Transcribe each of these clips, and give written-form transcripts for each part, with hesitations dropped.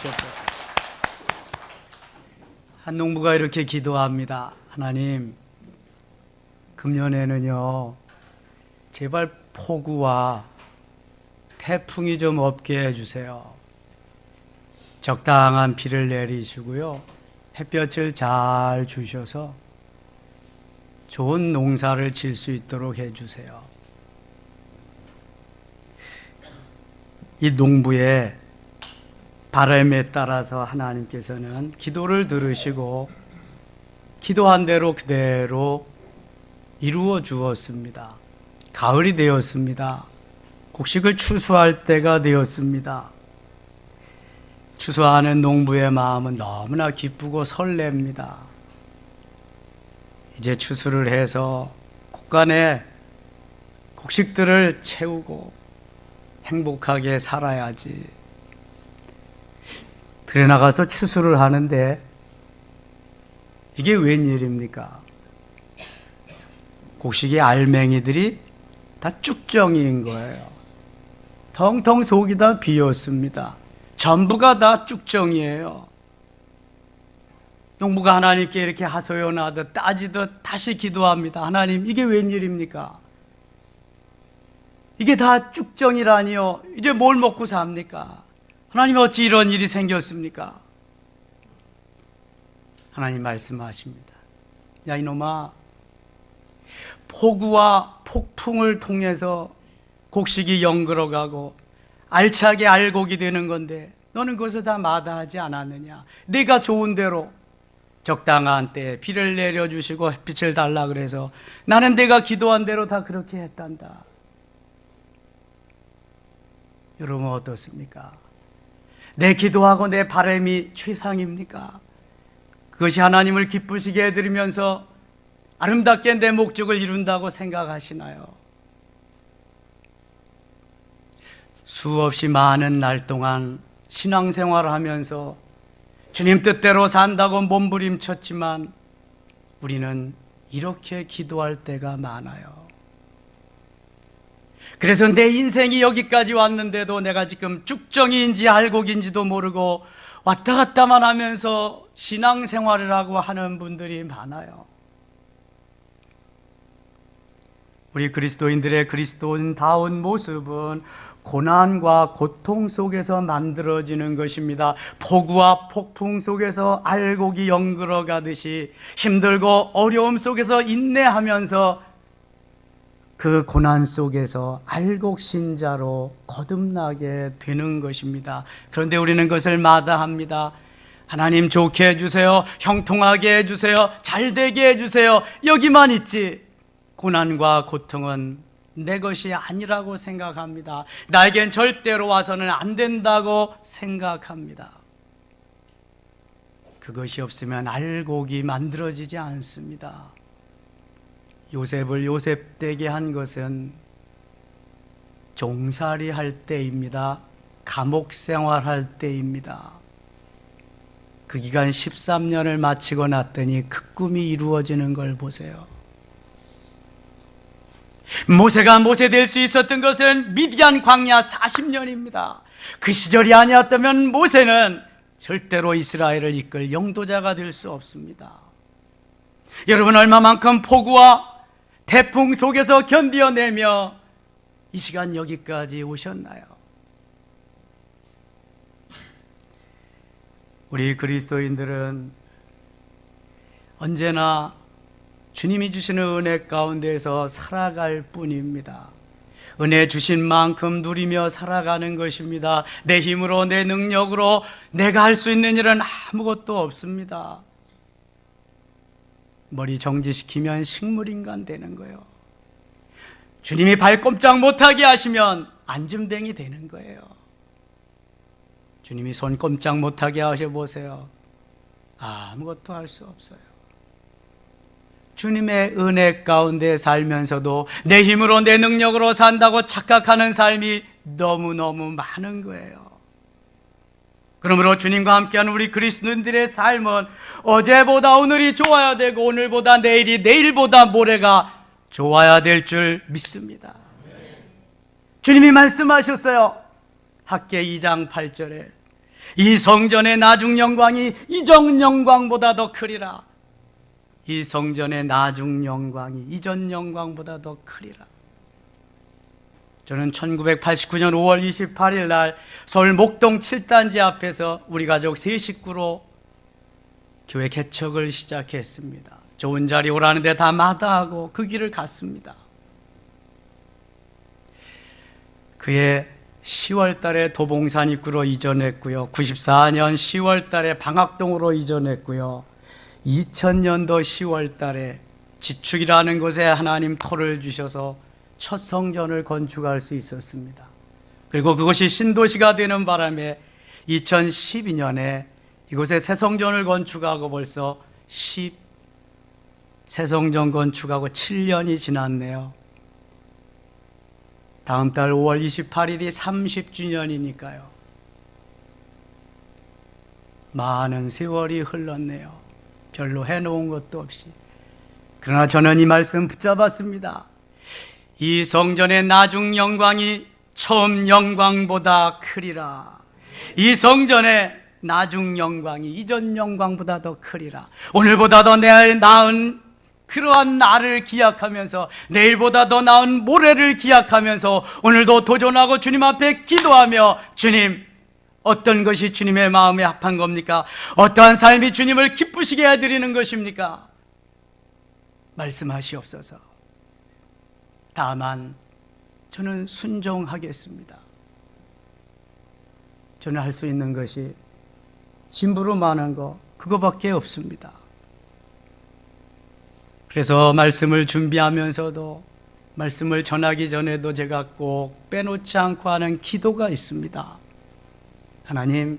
주시옵소서. 한 농부가 이렇게 기도합니다. 하나님, 금년에는요, 제발 폭우와 태풍이 좀 없게 해주세요. 적당한 비를 내리시고요, 햇볕을 잘 주셔서 좋은 농사를 질 수 있도록 해주세요. 이 농부의 바람에 따라서 하나님께서는 기도를 들으시고 기도한 대로 그대로 이루어 주었습니다. 가을이 되었습니다. 곡식을 추수할 때가 되었습니다. 추수하는 농부의 마음은 너무나 기쁘고 설렙니다. 이제 추수를 해서 곳간에 곡식들을 채우고 행복하게 살아야지. 들에 나가서 추수를 하는데 이게 웬일입니까? 곡식의 알맹이들이 다 쭉정이인 거예요. 텅텅 속이 다 비었습니다. 전부가 다 쭉정이에요. 농부가 하나님께 이렇게 하소연하듯 따지듯 다시 기도합니다. 하나님, 이게 웬일입니까? 이게 다 쭉정이라니요. 이제 뭘 먹고 삽니까? 하나님, 어찌 이런 일이 생겼습니까? 하나님 말씀하십니다. 야, 이놈아, 폭우와 폭풍을 통해서 곡식이 영글어가고 알차게 알곡이 되는 건데 너는 그것을 다 마다하지 않았느냐? 네가 좋은 대로 적당한 때에 비를 내려주시고 햇빛을 달라 그래서 나는 내가 기도한 대로 다 그렇게 했단다. 여러분 어떻습니까? 내 기도하고 내 바람이 최상입니까? 그것이 하나님을 기쁘시게 해드리면서 아름답게 내 목적을 이룬다고 생각하시나요? 수없이 많은 날 동안 신앙생활을 하면서 주님 뜻대로 산다고 몸부림쳤지만 우리는 이렇게 기도할 때가 많아요. 그래서 내 인생이 여기까지 왔는데도 내가 지금 쭉정이인지 알곡인지도 모르고 왔다 갔다만 하면서 신앙생활을 하고 하는 분들이 많아요. 우리 그리스도인들의 그리스도인다운 모습은 고난과 고통 속에서 만들어지는 것입니다. 폭우와 폭풍 속에서 알곡이 영글어 가듯이 힘들고 어려움 속에서 인내하면서 그 고난 속에서 알곡 신자로 거듭나게 되는 것입니다. 그런데 우리는 그것을 마다합니다. 하나님 좋게 해주세요. 형통하게 해주세요. 잘되게 해주세요. 여기만 있지. 고난과 고통은 내 것이 아니라고 생각합니다. 나에겐 절대로 와서는 안 된다고 생각합니다. 그것이 없으면 알곡이 만들어지지 않습니다. 요셉을 요셉되게 한 것은 종살이 할 때입니다. 감옥 생활할 때입니다. 그 기간 13년을 마치고 났더니 그 꿈이 이루어지는 걸 보세요. 모세가 모세 될 수 있었던 것은 미디안 광야 40년입니다. 그 시절이 아니었다면 모세는 절대로 이스라엘을 이끌 영도자가 될 수 없습니다. 여러분, 얼마만큼 폭우와 태풍 속에서 견디어내며 이 시간 여기까지 오셨나요? 우리 그리스도인들은 언제나 주님이 주시는 은혜 가운데서 살아갈 뿐입니다. 은혜 주신 만큼 누리며 살아가는 것입니다. 내 힘으로 내 능력으로 내가 할 수 있는 일은 아무것도 없습니다. 머리 정지시키면 식물인간 되는 거예요. 주님이 발꼼짝 못하게 하시면 안짐뱅이 되는 거예요. 주님이 손 꼼짝 못하게 하셔보세요. 아무것도 할 수 없어요. 주님의 은혜 가운데 살면서도 내 힘으로 내 능력으로 산다고 착각하는 삶이 너무너무 많은 거예요. 그러므로 주님과 함께하는 우리 그리스도인들의 삶은 어제보다 오늘이 좋아야 되고 오늘보다 내일이 내일보다 모레가 좋아야 될 줄 믿습니다. 주님이 말씀하셨어요. 학계 2장 8절에 이 성전의 나중 영광이 이전 영광보다 더 크리라. 이 성전의 나중 영광이 이전 영광보다 더 크리라. 저는 1989년 5월 28일 날 서울 목동 7단지 앞에서 우리 가족 세 식구로 교회 개척을 시작했습니다. 좋은 자리 오라는데 다 마다하고 그 길을 갔습니다. 그해 10월 달에 도봉산 입구로 이전했고요. 94년 10월 달에 방학동으로 이전했고요. 2000년도 10월 달에 지축이라는 곳에 하나님 터를 주셔서 첫 성전을 건축할 수 있었습니다. 그리고 그것이 신도시가 되는 바람에 2012년에 이곳에 새 성전을 건축하고 벌써 새 성전 건축하고 7년이 지났네요. 다음 달 5월 28일이 30주년이니까요. 많은 세월이 흘렀네요. 별로 해놓은 것도 없이. 그러나 저는 이 말씀 붙잡았습니다. 이 성전의 나중 영광이 처음 영광보다 크리라. 이 성전의 나중 영광이 이전 영광보다 더 크리라. 오늘보다 더 나은 그러한 날을 기약하면서, 내일보다 더 나은 모레를 기약하면서 오늘도 도전하고 주님 앞에 기도하며, 주님, 어떤 것이 주님의 마음에 합한 겁니까? 어떠한 삶이 주님을 기쁘시게 해드리는 것입니까? 말씀하시옵소서. 다만 저는 순종하겠습니다. 저는 할 수 있는 것이 심부름하는 거 그거밖에 없습니다. 그래서 말씀을 준비하면서도, 말씀을 전하기 전에도 제가 꼭 빼놓지 않고 하는 기도가 있습니다. 하나님,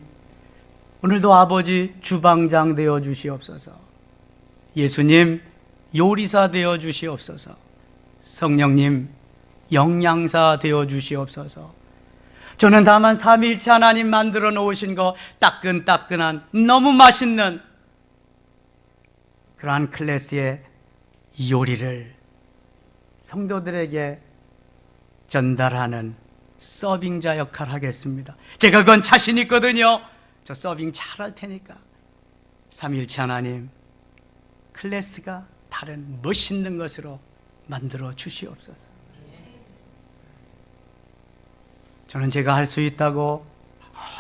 오늘도 아버지 주방장 되어 주시옵소서. 예수님 요리사 되어 주시옵소서. 성령님 영양사 되어 주시옵소서. 저는 다만 삼위일체 하나님 만들어 놓으신 거 따끈따끈한 너무 맛있는 그러한 클래스의 요리를 성도들에게 전달하는 서빙자 역할 하겠습니다. 제가 그건 자신 있거든요. 저 서빙 잘할 테니까. 삼위일체 하나님, 클래스가 다른 멋있는 것으로 만들어 주시옵소서. 저는 제가 할 수 있다고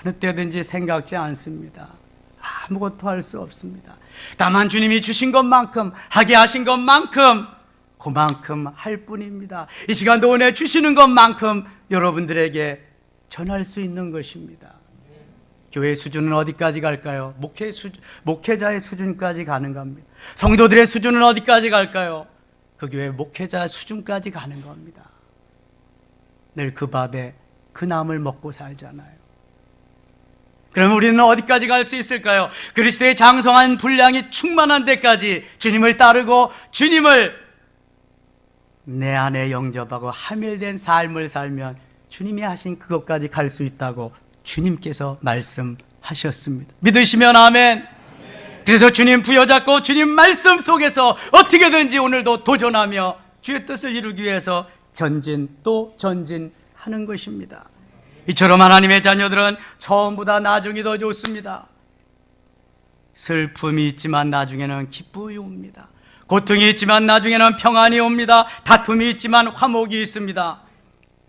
어느 때든지 생각지 않습니다. 아무것도 할 수 없습니다. 다만 주님이 주신 것만큼, 하게 하신 것만큼, 그만큼 할 뿐입니다. 이 시간도 은혜 주시는 것만큼 여러분들에게 전할 수 있는 것입니다. 교회 수준은 어디까지 갈까요? 목회자의 수준까지 가는 겁니다. 성도들의 수준은 어디까지 갈까요? 그 교회 목회자 수준까지 가는 겁니다. 늘 그 밥에 그 나물 먹고 살잖아요. 그럼 우리는 어디까지 갈 수 있을까요? 그리스도의 장성한 분량이 충만한 데까지 주님을 따르고 주님을 내 안에 영접하고 하밀된 삶을 살면 주님이 하신 그것까지 갈 수 있다고 주님께서 말씀하셨습니다. 믿으시면 아멘. 그래서 주님 부여잡고 주님 말씀 속에서 어떻게든지 오늘도 도전하며 주의 뜻을 이루기 위해서 전진 또 전진하는 것입니다. 이처럼 하나님의 자녀들은 처음보다 나중이 더 좋습니다. 슬픔이 있지만 나중에는 기쁨이 옵니다. 고통이 있지만 나중에는 평안이 옵니다. 다툼이 있지만 화목이 있습니다.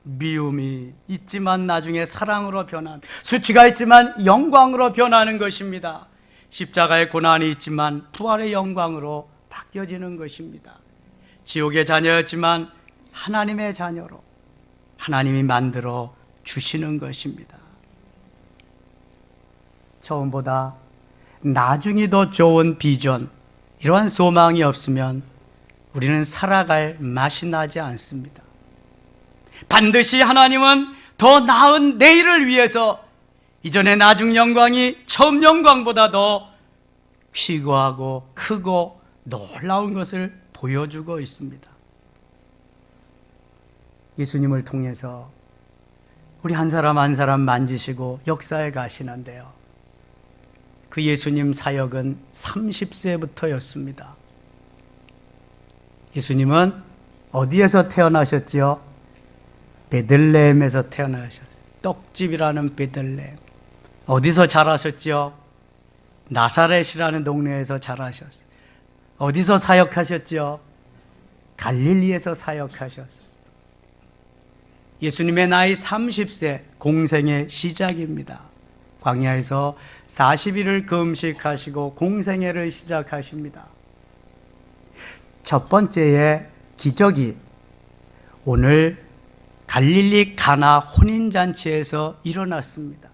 미움이 있지만 나중에 사랑으로 변합니다. 수치가 있지만 영광으로 변하는 것입니다. 십자가의 고난이 있지만 부활의 영광으로 바뀌어지는 것입니다. 지옥의 자녀였지만 하나님의 자녀로 하나님이 만들어 주시는 것입니다. 처음보다 나중이 더 좋은 비전, 이러한 소망이 없으면 우리는 살아갈 맛이 나지 않습니다. 반드시 하나님은 더 나은 내일을 위해서 이전의 나중 영광이 처음 영광보다 더 귀거하고 크고 놀라운 것을 보여주고 있습니다. 예수님을 통해서 우리 한 사람 한 사람 만지시고 역사에 가시는데요, 그 예수님 사역은 30세부터였습니다. 예수님은 어디에서 태어나셨지요? 베들레헴에서 태어나셨어요. 떡집이라는 베들레헴. 어디서 자라셨죠? 나사렛이라는 동네에서 자라셨어요. 어디서 사역하셨죠? 갈릴리에서 사역하셨어요. 예수님의 나이 30세 공생의 시작입니다. 광야에서 40일을 금식하시고 공생애를 시작하십니다. 첫 번째의 기적이 오늘 갈릴리 가나 혼인잔치에서 일어났습니다.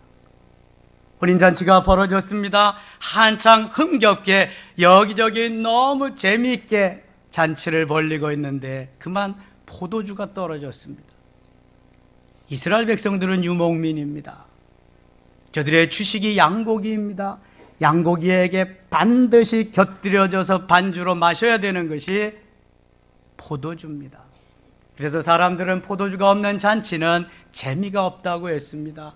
혼인잔치가 벌어졌습니다. 한창 흥겹게 여기저기 너무 재미있게 잔치를 벌리고 있는데 그만 포도주가 떨어졌습니다. 이스라엘 백성들은 유목민입니다. 저들의 주식이 양고기입니다. 양고기에게 반드시 곁들여져서 반주로 마셔야 되는 것이 포도주입니다. 그래서 사람들은 포도주가 없는 잔치는 재미가 없다고 했습니다.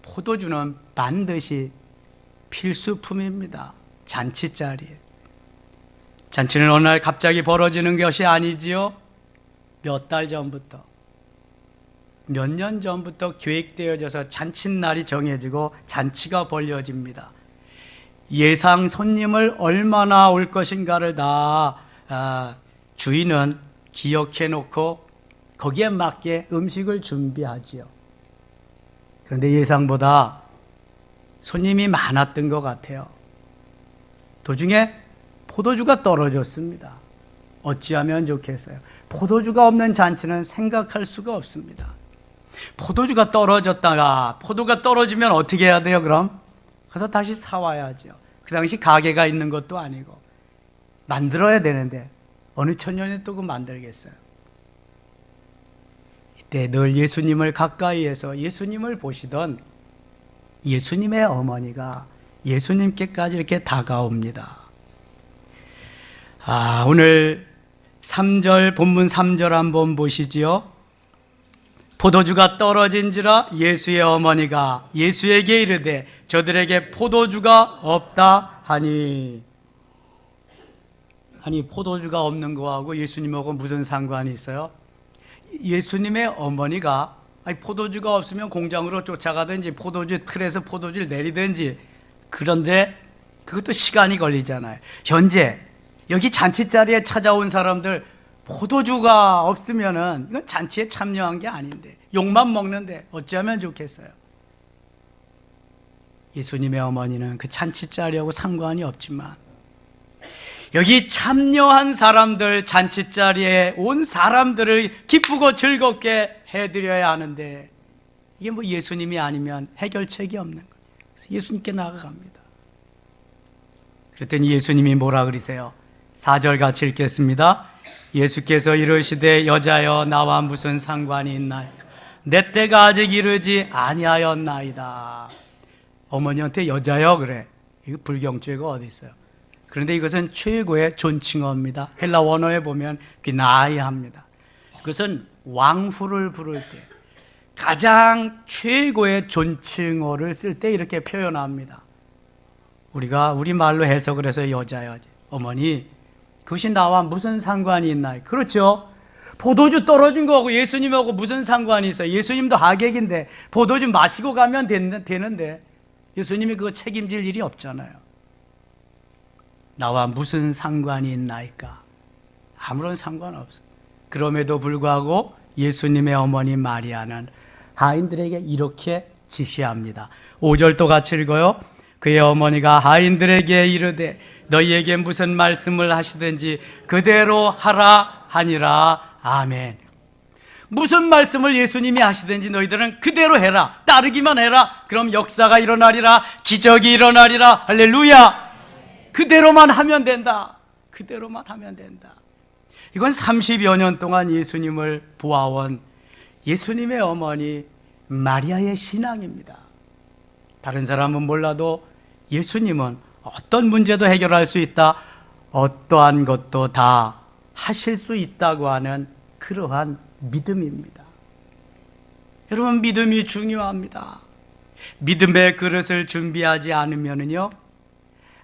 포도주는 반드시 필수품입니다. 잔치 자리에. 잔치는 어느 날 갑자기 벌어지는 것이 아니지요. 몇 달 전부터, 몇 년 전부터 계획되어져서 잔칫날이 정해지고 잔치가 벌려집니다. 예상 손님을 얼마나 올 것인가를 다 주인은 기억해 놓고 거기에 맞게 음식을 준비하지요. 그런데 예상보다 손님이 많았던 것 같아요. 도중에 포도주가 떨어졌습니다. 어찌하면 좋겠어요? 포도주가 없는 잔치는 생각할 수가 없습니다. 포도주가 떨어졌다가 포도가 떨어지면 어떻게 해야 돼요? 그럼 가서 다시 사와야죠. 그 당시 가게가 있는 것도 아니고 만들어야 되는데 어느 천년에 또 그 만들겠어요? 이때 늘 예수님을 가까이에서 예수님을 보시던 예수님의 어머니가 예수님께까지 이렇게 다가옵니다. 오늘 3절 본문 3절 한번 보시지요. 포도주가 떨어진지라 예수의 어머니가 예수에게 이르되 저들에게 포도주가 없다 하니. 아니, 포도주가 없는 거하고 예수님하고 무슨 상관이 있어요? 예수님의 어머니가 포도주가 없으면 공장으로 쫓아가든지 포도주 틀에서 포도주를 내리든지, 그런데 그것도 시간이 걸리잖아요. 현재 여기 잔치 자리에 찾아온 사람들 포도주가 없으면은 이건 잔치에 참여한 게 아닌데 욕만 먹는데 어찌하면 좋겠어요? 예수님의 어머니는 그 잔치 자리하고 상관이 없지만 여기 참여한 사람들, 잔치 자리에 온 사람들을 기쁘고 즐겁게 해드려야 하는데 이게 뭐 예수님이 아니면 해결책이 없는 거예요. 그래서 예수님께 나아갑니다. 그랬더니 예수님이 뭐라 그러세요? 4절 같이 읽겠습니다. 예수께서 이르시되 여자여 나와 무슨 상관이 있나이까? 내 때가 아직 이르지 아니하였나이다. 어머니한테 여자여 그래. 이거 불경죄가 어디 있어요? 그런데 이것은 최고의 존칭어입니다. 헬라 원어에 보면 귀나이합니다. 그것은 왕후를 부를 때 가장 최고의 존칭어를 쓸 때 이렇게 표현합니다. 우리가 우리말로 해석을 해서 여자여, 어머니, 그것이 나와 무슨 상관이 있나요? 그렇죠? 포도주 떨어진 거하고 예수님하고 무슨 상관이 있어요? 예수님도 하객인데 포도주 마시고 가면 되는데 예수님이 그거 책임질 일이 없잖아요. 나와 무슨 상관이 있나이까? 아무런 상관없어요. 그럼에도 불구하고 예수님의 어머니 마리아는 하인들에게 이렇게 지시합니다. 5절도 같이 읽어요. 그의 어머니가 하인들에게 이르되 너희에게 무슨 말씀을 하시든지 그대로 하라 하니라. 아멘. 무슨 말씀을 예수님이 하시든지 너희들은 그대로 해라. 따르기만 해라. 그럼 역사가 일어나리라. 기적이 일어나리라. 할렐루야. 그대로만 하면 된다. 그대로만 하면 된다. 이건 30여 년 동안 예수님을 보아온 예수님의 어머니 마리아의 신앙입니다. 다른 사람은 몰라도 예수님은 어떤 문제도 해결할 수 있다, 어떠한 것도 다 하실 수 있다고 하는 그러한 믿음입니다. 여러분, 믿음이 중요합니다. 믿음의 그릇을 준비하지 않으면요,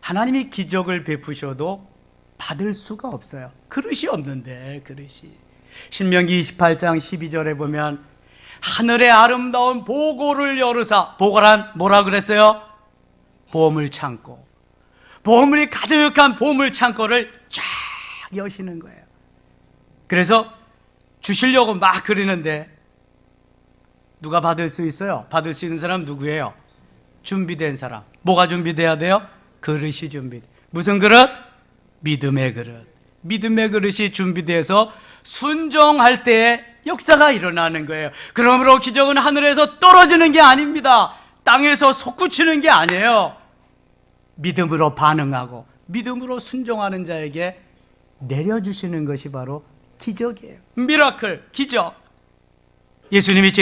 하나님이 기적을 베푸셔도 받을 수가 없어요. 그릇이 없는데, 그릇이. 신명기 28장 12절에 보면 하늘의 아름다운 보고를 열으사, 보고란 뭐라 그랬어요? 보물 창고. 보물이 가득한 보물 창고를 쫙 여시는 거예요. 그래서 주시려고 막 그러는데 누가 받을 수 있어요? 받을 수 있는 사람 누구예요? 준비된 사람. 뭐가 준비돼야 돼요? 그릇이 준비돼. 무슨 그릇? 믿음의 그릇. 믿음의 그릇이 준비돼서 순종할 때에 역사가 일어나는 거예요. 그러므로 기적은 하늘에서 떨어지는 게 아닙니다. 땅에서 솟구치는 게 아니에요. 믿음으로 반응하고 믿음으로 순종하는 자에게 내려주시는 것이 바로 기적이에요. 미라클, 기적. 예수님이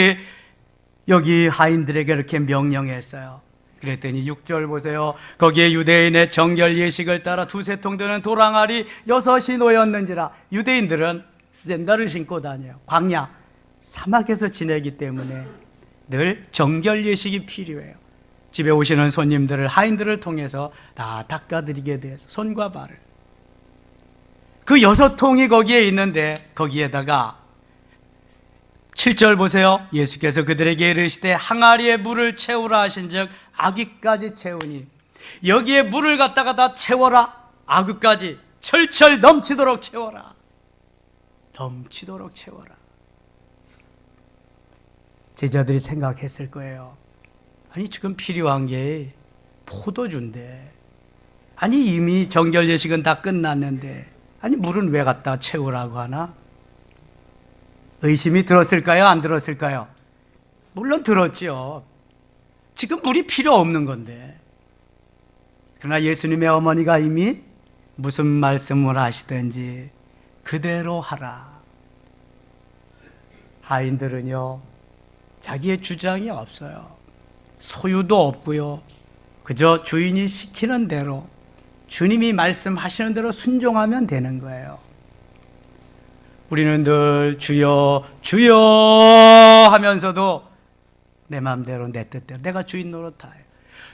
여기 하인들에게 이렇게 명령했어요. 그랬더니 6절 보세요. 거기에 유대인의 정결 예식을 따라 두세 통 되는 도랑알이 6이 놓였는지라. 유대인들은 샌들을 신고 다녀요. 광야, 사막에서 지내기 때문에 늘 정결 예식이 필요해요. 집에 오시는 손님들을, 하인들을 통해서 다 닦아드리게 돼서 손과 발을. 그 6통이 거기에 있는데 거기에다가 7절 보세요. 예수께서 그들에게 이르시되 항아리에 물을 채우라 하신즉 아귀까지 채우니. 여기에 물을 갖다가 다 채워라. 아귀까지 철철 넘치도록 채워라. 넘치도록 채워라. 제자들이 생각했을 거예요. 아니 지금 필요한 게 포도주인데, 아니 이미 정결 예식은 다 끝났는데 아니 물은 왜 갖다 채우라고 하나? 의심이 들었을까요? 안 들었을까요? 물론 들었지요. 지금 물이 필요 없는 건데. 그러나 예수님의 어머니가 이미 무슨 말씀을 하시든지 그대로 하라. 하인들은요, 자기의 주장이 없어요. 소유도 없고요. 그저 주인이 시키는 대로, 주님이 말씀하시는 대로 순종하면 되는 거예요. 우리는 늘 주여 주여 하면서도 내 마음대로 내 뜻대로 내가 주인 노릇하여.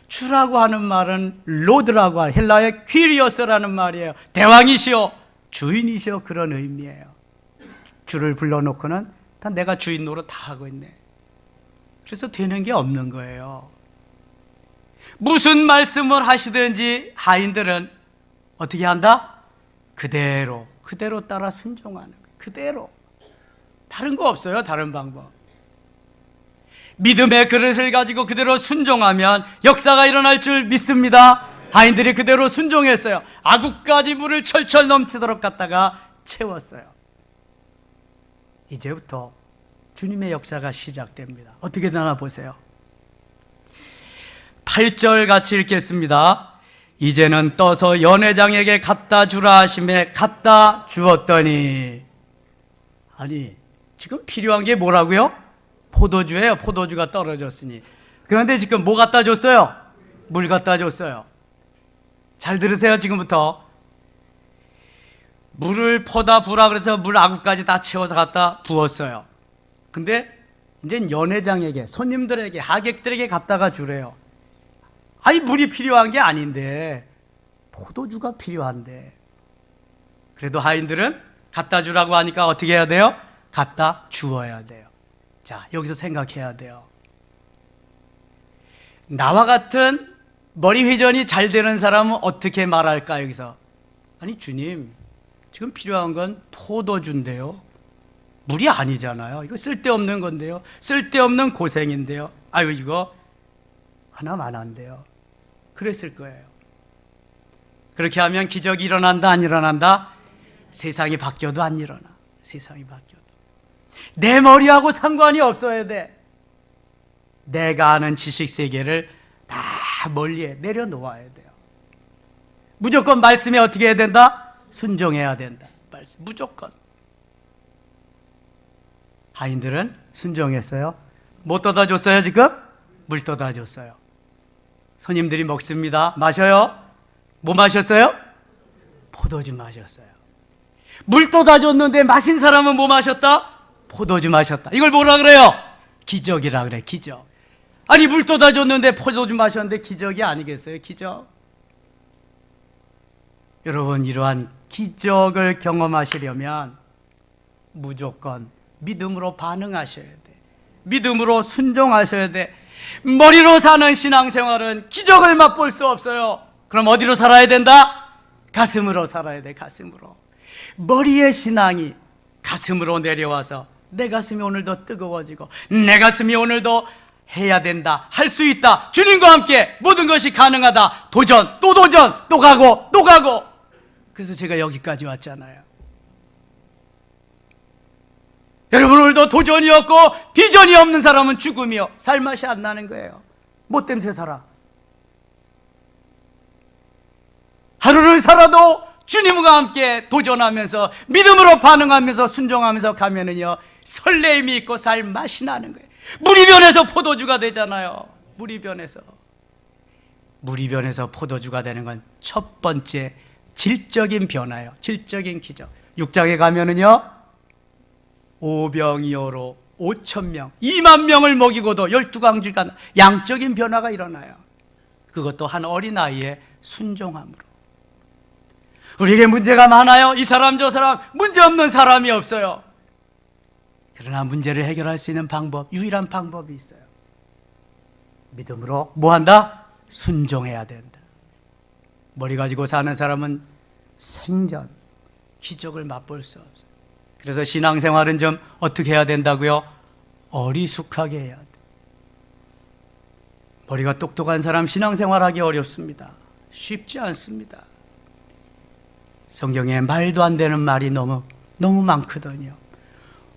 주라고 하는 말은 로드라고 하는 헬라의 퀴리오스라는 말이에요. 대왕이시여 주인이시여, 그런 의미예요. 주를 불러놓고는 다 내가 주인 노릇 다 하고 있네. 그래서 되는 게 없는 거예요. 무슨 말씀을 하시든지 하인들은 어떻게 한다? 그대로 따라 순종하는 거예요. 그대로. 다른 거 없어요. 다른 방법. 믿음의 그릇을 가지고 그대로 순종하면 역사가 일어날 줄 믿습니다. 하인들이 그대로 순종했어요. 아구까지 물을 철철 넘치도록 갖다가 채웠어요. 이제부터 주님의 역사가 시작됩니다. 어떻게 되나 보세요. 8절 같이 읽겠습니다. 이제는 떠서 연회장에게 갖다 주라 하심에 갖다 주었더니. 아니 지금 필요한 게 뭐라고요? 포도주예요. 포도주가 떨어졌으니. 그런데 지금 뭐 갖다 줬어요? 물 갖다 줬어요. 잘 들으세요. 지금부터 물을 퍼다 부라 그래서 물 아구까지 다 채워서 갖다 부었어요. 근데 이제 연회장에게, 손님들에게, 하객들에게 갖다가 주래요. 아니 물이 필요한 게 아닌데 포도주가 필요한데. 그래도 하인들은 갖다 주라고 하니까 어떻게 해야 돼요? 갖다 주어야 돼요. 자, 여기서 생각해야 돼요. 나와 같은 머리 회전이 잘 되는 사람은 어떻게 말할까? 여기서 아니 주님, 지금 필요한 건 포도주인데요, 물이 아니잖아요. 이거 쓸데없는 건데요, 쓸데없는 고생인데요, 아유 이거 하나만 한데요. 그랬을 거예요. 그렇게 하면 기적이 일어난다 안 일어난다? 세상이 바뀌어도 안 일어나. 세상이 바뀌어도 내 머리하고 상관이 없어야 돼. 내가 아는 지식 세계를 다 멀리에 내려놓아야 돼요. 무조건 말씀에 어떻게 해야 된다? 순종해야 된다. 말씀 무조건. 하인들은 순종했어요. 뭐 떠다 줬어요? 지금? 물 떠다 줬어요. 손님들이 먹습니다. 마셔요. 뭐 마셨어요? 포도주 마셨어요. 물 떠다 줬는데 마신 사람은 뭐 마셨다? 포도주 마셨다. 이걸 뭐라 그래요? 기적이라 그래. 기적. 아니 물 떠다 줬는데 포도주 마셨는데 기적이 아니겠어요? 기적. 여러분, 이러한 기적을 경험하시려면 무조건 믿음으로 반응하셔야 돼. 믿음으로 순종하셔야 돼. 머리로 사는 신앙생활은 기적을 맛볼 수 없어요. 그럼 어디로 살아야 된다? 가슴으로 살아야 돼. 가슴으로. 머리의 신앙이 가슴으로 내려와서 내 가슴이 오늘도 뜨거워지고 내 가슴이 오늘도 해야 된다, 할 수 있다, 주님과 함께 모든 것이 가능하다, 도전, 또 가고 또 가고. 그래서 제가 여기까지 왔잖아요. 여러분, 오늘도 도전이 없고 비전이 없는 사람은 죽음이요, 살맛이 안 나는 거예요. 뭐 때문에 살아? 하루를 살아도 주님과 함께 도전하면서 믿음으로 반응하면서 순종하면서 가면은요, 설레임이 있고 살 맛이 나는 거예요. 물이 변해서 포도주가 되잖아요. 물이 변해서 포도주가 되는 건 첫 번째 질적인 변화예요. 질적인 기적. 6장에 가면은요, 오병이어로 5,000명, 2만 명을 먹이고도 12강주가 양적인 변화가 일어나요. 그것도 한 어린아이의 순종함으로. 우리에게 문제가 많아요. 이 사람 저 사람, 문제 없는 사람이 없어요. 그러나 문제를 해결할 수 있는 방법, 유일한 방법이 있어요. 믿음으로 뭐한다? 순종해야 된다. 머리 가지고 사는 사람은 생전 기적을 맛볼 수 없어요. 그래서 신앙생활은 좀 어떻게 해야 된다고요? 어리숙하게 해야 돼. 머리가 똑똑한 사람 신앙생활하기 어렵습니다. 쉽지 않습니다. 성경에 말도 안 되는 말이 너무 많거든요.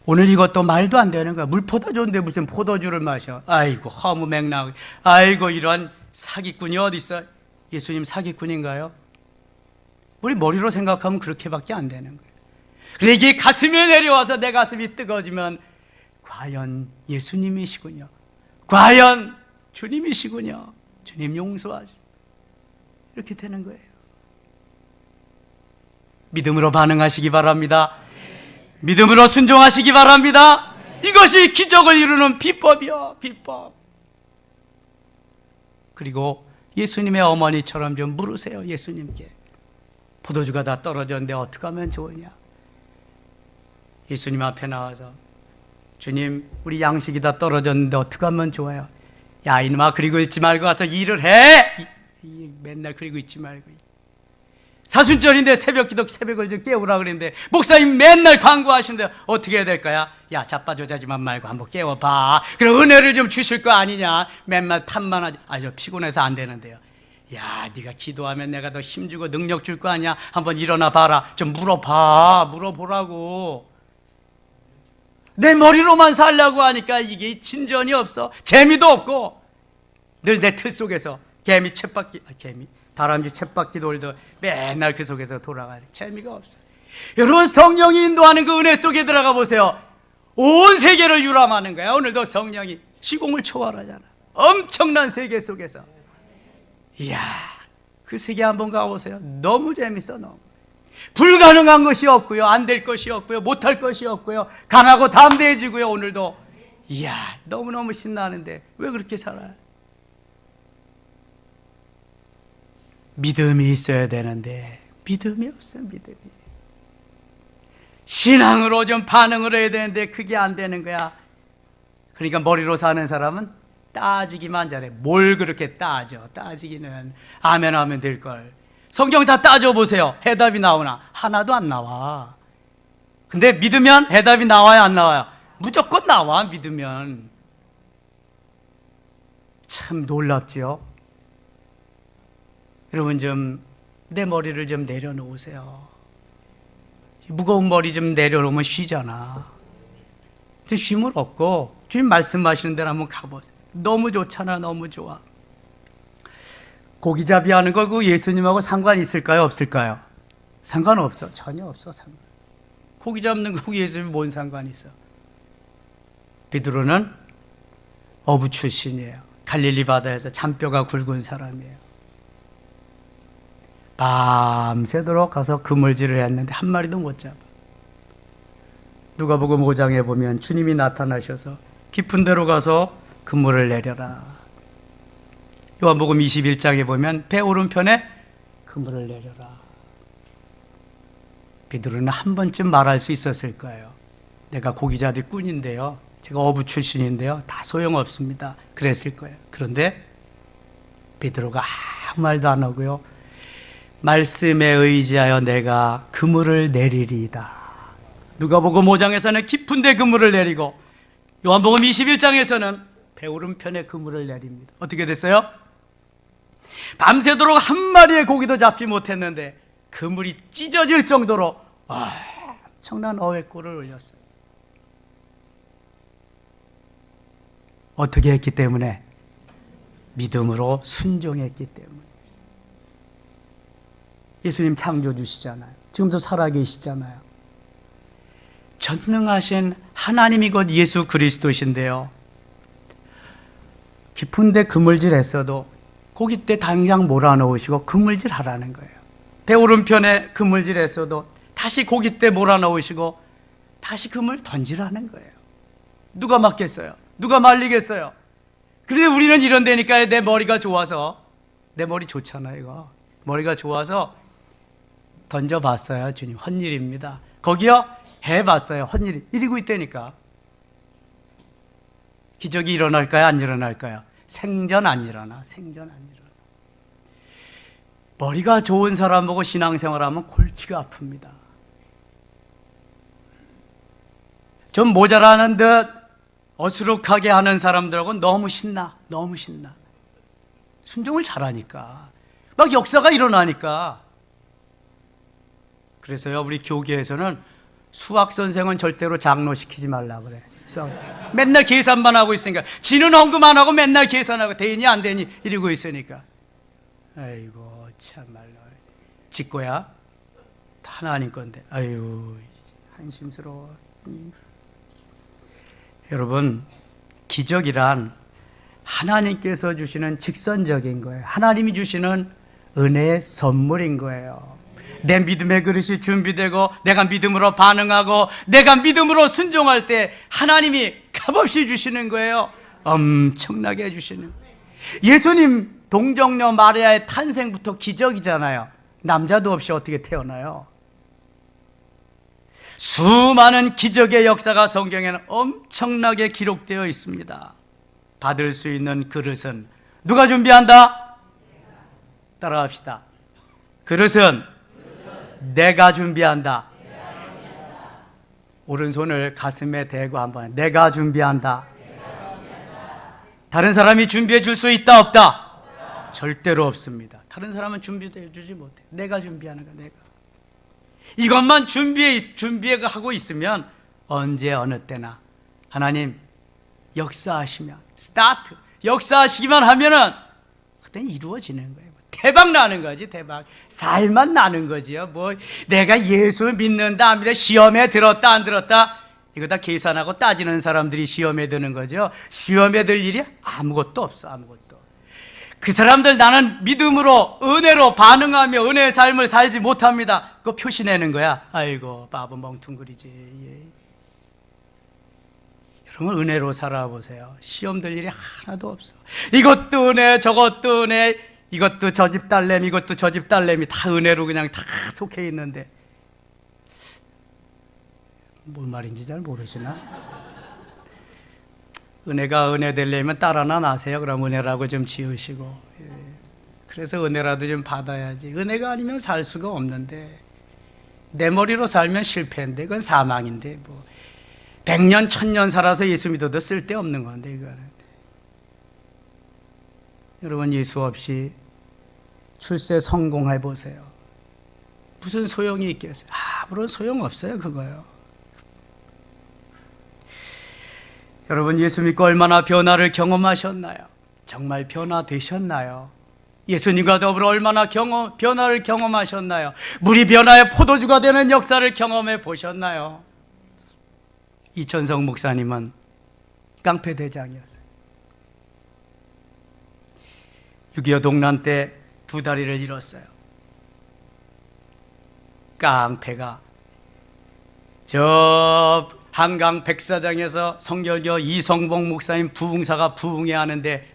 오늘 이것도 말도 안 되는 거야. 물보다 좋은데 무슨 포도주를 마셔. 아이고, 허무맹랑. 아이고, 이런 사기꾼이 어디 있어? 예수님 사기꾼인가요? 우리 머리로 생각하면 그렇게밖에 안 되는 거예요. 그런데 이게 가슴에 내려와서 내 가슴이 뜨거워지면 과연 예수님이시군요, 과연 주님이시군요, 주님 용서하시, 이렇게 되는 거예요. 믿음으로 반응하시기 바랍니다. 믿음으로 순종하시기 바랍니다. 이것이 기적을 이루는 비법이요, 비법. 그리고 예수님의 어머니처럼 좀 물으세요. 예수님께 포도주가 다 떨어졌는데 어떻게 하면 좋으냐. 예수님 앞에 나와서 주님, 우리 양식이 다 떨어졌는데 어떻게 하면 좋아요? 야, 이놈아, 그리고 있지 말고 가서 일을 해. 맨날 그리고 있지 말고. 사순절인데 새벽기도 새벽을 좀 깨우라 그랬는데 목사님 맨날 광고하시는데 어떻게 해야 될까요? 야, 자빠져자지만 말고 한번 깨워봐. 그럼 은혜를 좀 주실 거 아니냐. 맨날 탓만 하지. 저 피곤해서 안 되는데요. 야, 네가 기도하면 내가 더 힘주고 능력 줄 거 아니야. 한번 일어나 봐라. 좀 물어보라고. 내 머리로만 살려고 하니까 이게 진전이 없어. 재미도 없고 늘 내 틀 속에서 개미 다람쥐 쳇바퀴 돌도 맨날 그 속에서 돌아가는, 재미가 없어요. 여러분, 성령이 인도하는 그 은혜 속에 들어가 보세요. 온 세계를 유람하는 거야. 오늘도 성령이 시공을 초월하잖아. 엄청난 세계 속에서. 이야, 그 세계 한번 가보세요. 너무 재밌어. 너무 불가능한 것이 없고요, 안 될 것이 없고요, 못할 것이 없고요, 강하고 담대해지고요. 오늘도 이야, 너무너무 신나는데 왜 그렇게 살아요? 믿음이 있어야 되는데 믿음이 없어요. 믿음이. 신앙으로 좀 반응을 해야 되는데 그게 안 되는 거야. 그러니까 머리로 사는 사람은 따지기만 잘해. 뭘 그렇게 따지기는 아멘 하면 될걸. 성경 다 따져보세요. 해답이 나오나? 하나도 안 나와. 근데 믿으면 해답이 나와요, 안 나와요? 무조건 나와. 믿으면. 참 놀랍죠. 여러분, 좀 내 머리를 좀 내려놓으세요. 무거운 머리 좀 내려놓으면 쉬잖아. 쉼을 얻고 주님 말씀하시는 데로 한번 가보세요. 너무 좋잖아. 너무 좋아. 고기잡이 하는 거 그 예수님하고 상관이 있을까요, 없을까요? 상관없어. 전혀 없어. 상관. 고기 잡는 거 예수님이 뭔 상관이 있어? 베드로는 어부 출신이에요. 갈릴리 바다에서 잔뼈가 굵은 사람이에요. 밤새도록 가서 그물질을 했는데 한 마리도 못 잡아. 누가복음 5장에 보면 주님이 나타나셔서 깊은 데로 가서 그물을 내려라. 요한복음 21장에 보면 배 오른편에 그물을 내려라. 베드로는 한 번쯤 말할 수 있었을 거예요. 내가 고기잡이 꾼인데요, 제가 어부 출신인데요. 다 소용없습니다. 그랬을 거예요. 그런데 베드로가 아무 말도 안 하고요. 말씀에 의지하여 내가 그물을 내리리이다. 누가복음 5장에서는 깊은 데 그물을 내리고 요한복음 21장에서는 배오른편에 그물을 내립니다. 어떻게 됐어요? 밤새도록 한 마리의 고기도 잡지 못했는데 그물이 찢어질 정도로 엄청난 어획골을 올렸어요. 어떻게 했기 때문에? 믿음으로 순종했기 때문에. 예수님 창조주시잖아요. 지금도 살아계시잖아요. 전능하신 하나님이 곧 예수 그리스도신데요. 깊은데 그물질 했어도 고깃대 당장 몰아넣으시고 그물질 하라는 거예요. 배 오른편에 그물질 했어도 다시 고깃대 몰아넣으시고 다시 그물 던지라는 거예요. 누가 막겠어요? 누가 말리겠어요? 그런데 우리는 이런 데니까 내 머리가 좋아서, 내 머리 좋잖아요 이거. 머리가 좋아서 던져봤어요. 주님 헛일입니다. 거기요 해봤어요. 헛일이 이러고 있다니까. 기적이 일어날까요? 안 일어날까요? 생전 안 일어나. 생전 안 일어나. 머리가 좋은 사람 보고 신앙생활하면 골치가 아픕니다. 좀 모자라는 듯 어수룩하게 하는 사람들하고는 너무 신나. 너무 신나. 순종을 잘하니까. 막 역사가 일어나니까. 그래서요 우리 교계에서는 수학 선생은 절대로 장로시키지 말라 그래. 맨날 계산만 하고 있으니까. 지는 헌금 안 하고 맨날 계산하고 되니 안 되니 이러고 있으니까. 아이고 참말로 지 거야? 하나님 건데. 아유 한심스러워. 여러분 기적이란 하나님께서 주시는 직선적인 거예요. 하나님이 주시는 은혜의 선물인 거예요. 내 믿음의 그릇이 준비되고 내가 믿음으로 반응하고 내가 믿음으로 순종할 때 하나님이 값없이 주시는 거예요. 엄청나게 해주시는 거예요. 예수님 동정녀 마리아의 탄생부터 기적이잖아요. 남자도 없이 어떻게 태어나요? 수많은 기적의 역사가 성경에는 엄청나게 기록되어 있습니다. 받을 수 있는 그릇은 누가 준비한다? 따라합시다. 그릇은 내가 준비한다. 오른손을 가슴에 대고 한번 내가 준비한다. 다른 사람이 준비해 줄 수 있다 없다? 절대로 없습니다. 다른 사람은 준비해 주지 못해. 내가 준비하는 거야. 내가. 이것만 준비하고 있으면 언제 어느 때나 하나님 역사하시면 스타트 역사하시기만 하면은 그때 이루어지는 거예요. 대박 나는 거지. 대박. 살만 나는 거지요. 뭐 내가 예수 믿는다 안 믿는다 시험에 들었다 안 들었다 이거 다 계산하고 따지는 사람들이 시험에 드는 거죠. 시험에 들 일이 아무것도 없어. 아무것도. 그 사람들 나는 믿음으로 은혜로 반응하며 은혜의 삶을 살지 못합니다. 그거 표시내는 거야. 아이고 바보 멍퉁거리지. 예. 여러분 은혜로 살아보세요. 시험 들 일이 하나도 없어. 이것도 은혜 저것도 은혜 이것도 저 집 딸내미 이것도 저 집 딸내미 다 은혜로 그냥 다 속해 있는데 뭔 말인지 잘 모르시나? 은혜가 은혜 되려면 딸 하나 낳으세요. 그럼 은혜라고 좀 지으시고. 예. 그래서 은혜라도 좀 받아야지. 은혜가 아니면 살 수가 없는데 내 머리로 살면 실패인데 그건 사망인데 뭐 100년 1000년 살아서 예수 믿어도 쓸데없는 건데 이거는. 여러분 예수 없이 출세 성공해 보세요. 무슨 소용이 있겠어요? 아무런 소용 없어요 그거요. 여러분 예수 믿고 얼마나 변화를 경험하셨나요? 정말 변화되셨나요? 예수님과 더불어 얼마나 변화를 경험하셨나요? 물이 변화의 포도주가 되는 역사를 경험해 보셨나요? 이천성 목사님은 깡패대장이었어요. 6.25 동란 때 2다리를 잃었어요. 깡패가 저 한강 백사장에서 성결교 이성봉 목사님 부흥사가 부흥회 하는데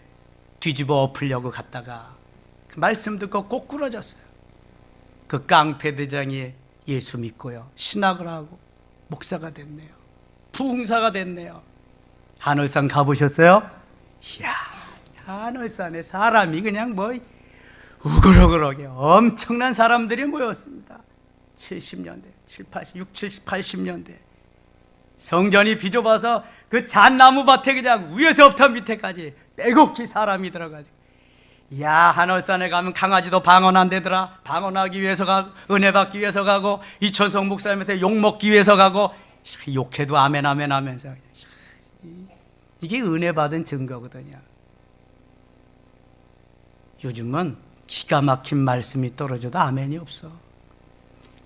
뒤집어 엎으려고 갔다가 그 말씀 듣고 꼭 부러졌어요. 그 깡패대장이 예수 믿고요 신학을 하고 목사가 됐네요. 부흥사가 됐네요. 하늘산 가보셨어요? 이야, 하늘산에 사람이 그냥 뭐 우글우글하게 엄청난 사람들이 모였습니다. 70년대, 70, 80년대 성전이 비좁아서 그 잣나무 밭에 그냥 위에서부터 밑에까지 빼곡히 사람이 들어가지고, 야, 하늘산에 가면 강아지도 방언한대더라. 방언하기 위해서 가고, 은혜 받기 위해서 가고, 이천성 목사님한테 욕 먹기 위해서 가고, 욕해도 아멘 아멘 하면서, 이게 은혜 받은 증거거든요. 요즘은 기가 막힌 말씀이 떨어져도 아멘이 없어.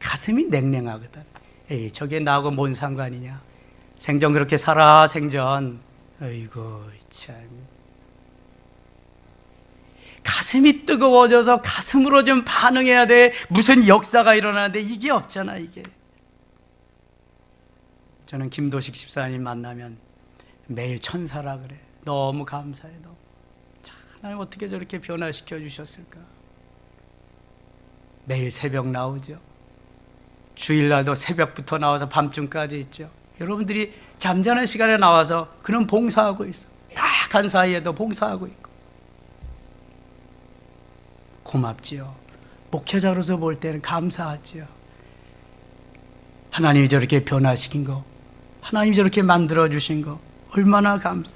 가슴이 냉랭하거든. 에이, 저게 나하고 뭔 상관이냐. 생전 그렇게 살아, 생전. 아이고, 참. 가슴이 뜨거워져서 가슴으로 좀 반응해야 돼. 무슨 역사가 일어나는데 이게 없잖아, 이게. 저는 김도식 집사님 만나면 매일 천사라 그래. 너무 감사해. 너무. 참, 하나님 어떻게 저렇게 변화시켜 주셨을까. 매일 새벽 나오죠. 주일날도 새벽부터 나와서 밤중까지 있죠. 여러분들이 잠자는 시간에 나와서 그는 봉사하고 있어. 딱 한 사이에도 봉사하고 있고. 고맙지요. 목회자로서 볼 때는 감사하지요. 하나님이 저렇게 변화시킨 거, 하나님이 저렇게 만들어주신 거 얼마나 감사.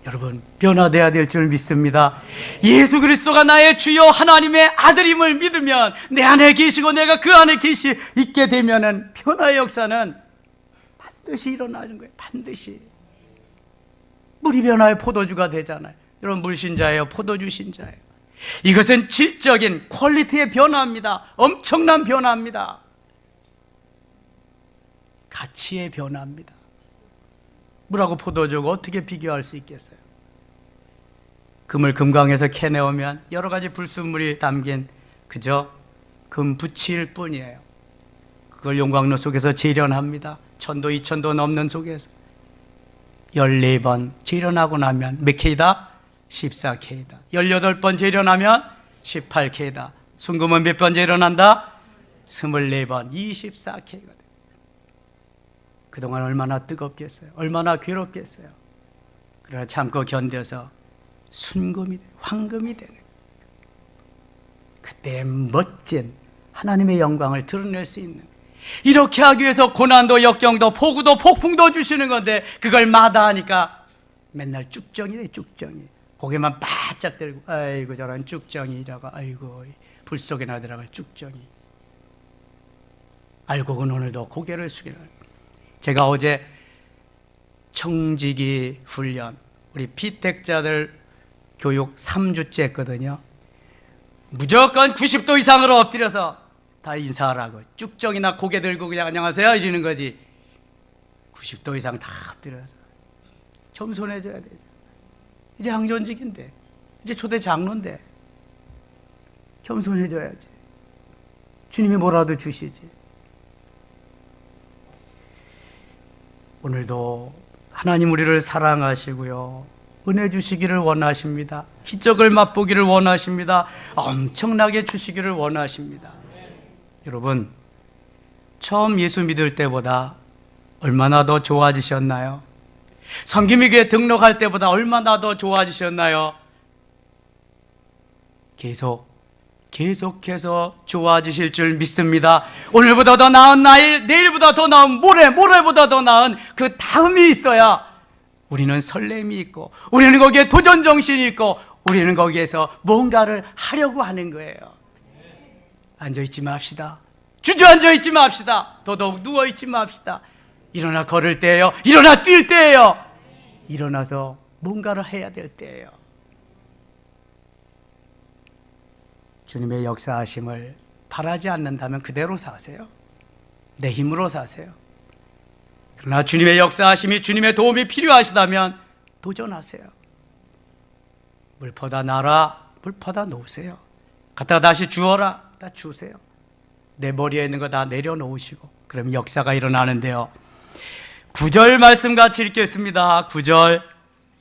여러분, 변화돼야 될 줄 믿습니다. 예수 그리스도가 나의 주요 하나님의 아들임을 믿으면, 내 안에 계시고 내가 그 안에 있게 되면은 변화의 역사는 반드시 일어나는 거예요. 반드시. 물이 변화의 포도주가 되잖아요. 여러분, 물신자예요? 포도주 신자예요? 이것은 질적인 퀄리티의 변화입니다. 엄청난 변화입니다. 가치의 변화입니다. 물하고 포도주가 어떻게 비교할 수 있겠어요? 금을 금강에서 캐내오면 여러 가지 불순물이 담긴 그저 금 부치일 뿐이에요. 그걸 용광로 속에서 재련합니다. 1000도 2000도 넘는 속에서 14번 재련하고 나면 몇 K다? 14K다. 18번 재련하면 18K다. 순금은 몇 번 재련한다? 24번, 24K가 돼. 그동안 얼마나 뜨겁겠어요? 얼마나 괴롭겠어요? 그러나 참고 견뎌서 순금이 돼, 황금이 되는, 그때 멋진 하나님의 영광을 드러낼 수 있는, 이렇게 하기 위해서 고난도 역경도 폭우도 폭풍도 주시는 건데 그걸 마다하니까 맨날 쭉정이네. 쭉정이 고개만 바짝 들고, 아이고 저런 쭉정이 저거, 아이고 불 속에 나 들어갈 쭉정이. 알고는 오늘도 고개를 숙이는. 제가 어제 청지기 훈련, 우리 피택자들 교육 3주째 했거든요. 무조건 90도 이상으로 엎드려서 다 인사하라고. 쭉정이나 고개 들고 그냥 안녕하세요 이러는 거지. 90도 이상 다 엎드려서 겸손해져야 되죠. 이제 항존직인데, 이제 초대 장로인데 겸손해져야지. 주님이 뭐라도 주시지. 오늘도 하나님 우리를 사랑하시고요, 은혜 주시기를 원하십니다. 기적을 맛보기를 원하십니다. 엄청나게 주시기를 원하십니다. 여러분, 처음 예수 믿을 때보다 얼마나 더 좋아지셨나요? 성김이교회 등록할 때보다 얼마나 더 좋아지셨나요? 계속해서 좋아지실 줄 믿습니다. 오늘보다 더 나은 내일보다 더 나은 모레보다 더 나은 그 다음이 있어야 우리는 설렘이 있고, 우리는 거기에 도전정신이 있고, 우리는 거기에서 뭔가를 하려고 하는 거예요. 앉아있지 맙시다. 주저앉아있지 맙시다. 더더욱 누워있지 맙시다. 일어나 걸을 때예요. 일어나 뛸 때예요. 일어나서 뭔가를 해야 될 때예요. 주님의 역사하심을 바라지 않는다면 그대로 사세요. 내 힘으로 사세요. 그러나 주님의 역사하심이, 주님의 도움이 필요하시다면 도전하세요. 물 퍼다 놔라, 물 퍼다 놓으세요. 갖다가 다시 주어라, 다 주세요. 내 머리에 있는 거 다 내려놓으시고, 그럼 역사가 일어나는데요. 9절 말씀 같이 읽겠습니다. 9절.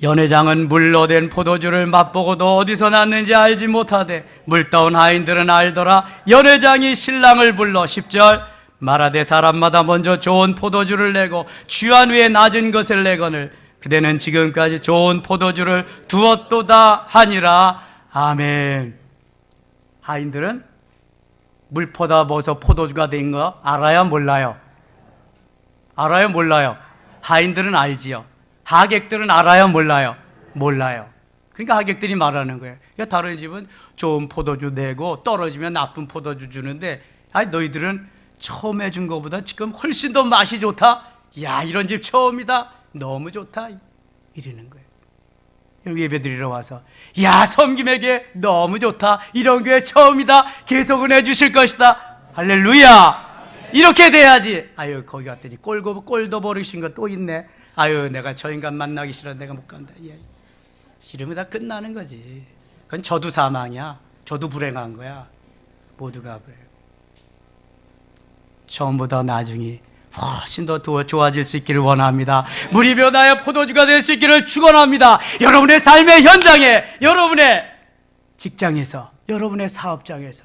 연회장은 물로 된 포도주를 맛보고도 어디서 났는지 알지 못하되 물다운 하인들은 알더라. 연회장이 신랑을 불러. 10절. 말하되 사람마다 먼저 좋은 포도주를 내고 주한 위에 낮은 것을 내거늘 그대는 지금까지 좋은 포도주를 두었도다 하니라. 아멘. 하인들은 물포다 먹어서 포도주가 된 거 알아요? 몰라요? 알아요? 몰라요? 하인들은 알지요. 하객들은 알아요? 몰라요? 몰라요. 그러니까 하객들이 말하는 거예요. 야, 다른 집은 좋은 포도주 내고 떨어지면 나쁜 포도주 주는데, 아니 너희들은 처음 해준 것보다 지금 훨씬 더 맛이 좋다. 야, 이런 집 처음이다. 너무 좋다. 이러는 거예요. 예배 드리러 와서 야, 섬김에게 너무 좋다. 이런 교회 처음이다. 계속 은혜 주실 것이다. 할렐루야. 이렇게 돼야지. 아유, 거기 갔더니 꼴도 버리신 거 또 있네. 아유, 내가 저 인간 만나기 싫어. 내가 못 간다. 예. 싫으면 다 끝나는 거지. 그건 저도 사망이야. 저도 불행한 거야. 모두가 그래요. 처음보다 나중이 훨씬 더 좋아질 수 있기를 원합니다. 물이 변하여 포도주가 될 수 있기를 축원합니다. 여러분의 삶의 현장에, 여러분의 직장에서, 여러분의 사업장에서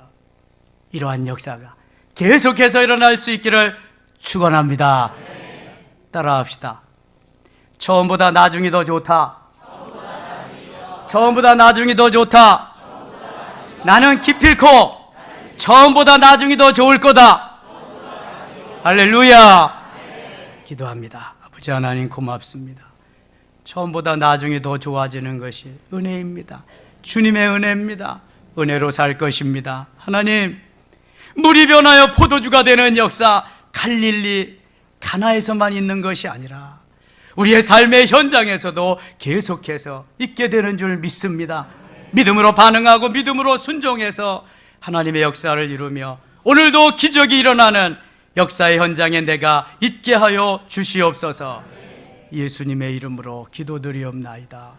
이러한 역사가 계속해서 일어날 수 있기를 축원합니다. 따라합시다. 처음보다 나중이 더 좋다. 처음보다 나중이 더 좋다. 나는 기필코 처음보다 나중이 더 좋을 거다. 할렐루야. 기도합니다. 아버지 하나님 고맙습니다. 처음보다 나중이 더 좋아지는 것이 은혜입니다. 주님의 은혜입니다. 은혜로 살 것입니다. 하나님, 물이 변하여 포도주가 되는 역사, 갈릴리 가나에서만 있는 것이 아니라 우리의 삶의 현장에서도 계속해서 있게 되는 줄 믿습니다. 믿음으로 반응하고 믿음으로 순종해서 하나님의 역사를 이루며 오늘도 기적이 일어나는 역사의 현장에 내가 있게 하여 주시옵소서. 예수님의 이름으로 기도드리옵나이다.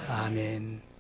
아멘.